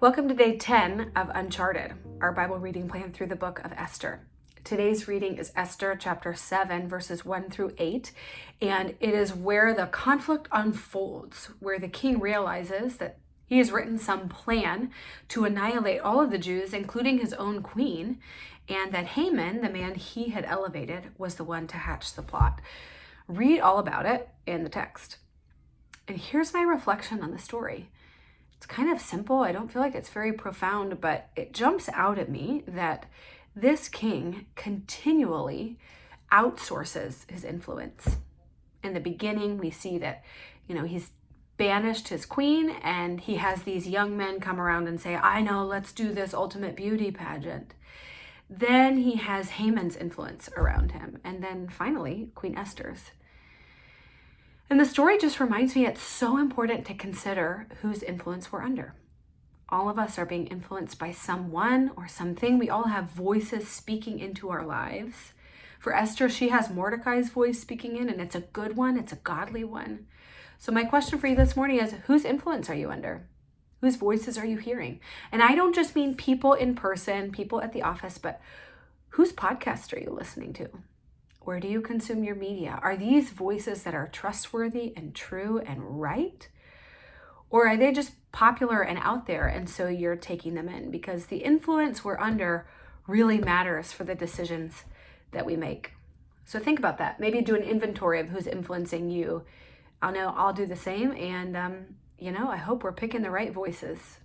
Welcome to day 10 of Uncharted, our Bible reading plan through the book of Esther. Today's reading is Esther chapter 7, verses 1 through 8, and it is where the conflict unfolds, where the king realizes that he has written some plan to annihilate all of the Jews, including his own queen, and that Haman, the man he had elevated, was the one to hatch the plot. Read all about it in the text. And here's my reflection on the story. It's kind of simple. I don't feel like it's very profound, but it jumps out at me that this king continually outsources his influence. In the beginning, we see that, he's banished his queen and he has these young men come around and say, I know, let's do this ultimate beauty pageant. Then he has Haman's influence around him. And then finally, Queen Esther's. And the story just reminds me it's so important to consider whose influence we're under. All of us are being influenced by someone or something. We all have voices speaking into our lives. For Esther, she has Mordecai's voice speaking in, and it's a good one. It's a godly one. So my question for you this morning is, whose influence are you under? Whose voices are you hearing? And I don't just mean people in person, people at the office, but whose podcast are you listening to? Where do you consume your media? Are these voices that are trustworthy and true and right? Or are they just popular and out there, and so you're taking them in? Because the influence we're under really matters for the decisions that we make. So think about that. Maybe do an inventory of who's influencing you. I'll do the same, and I hope we're picking the right voices.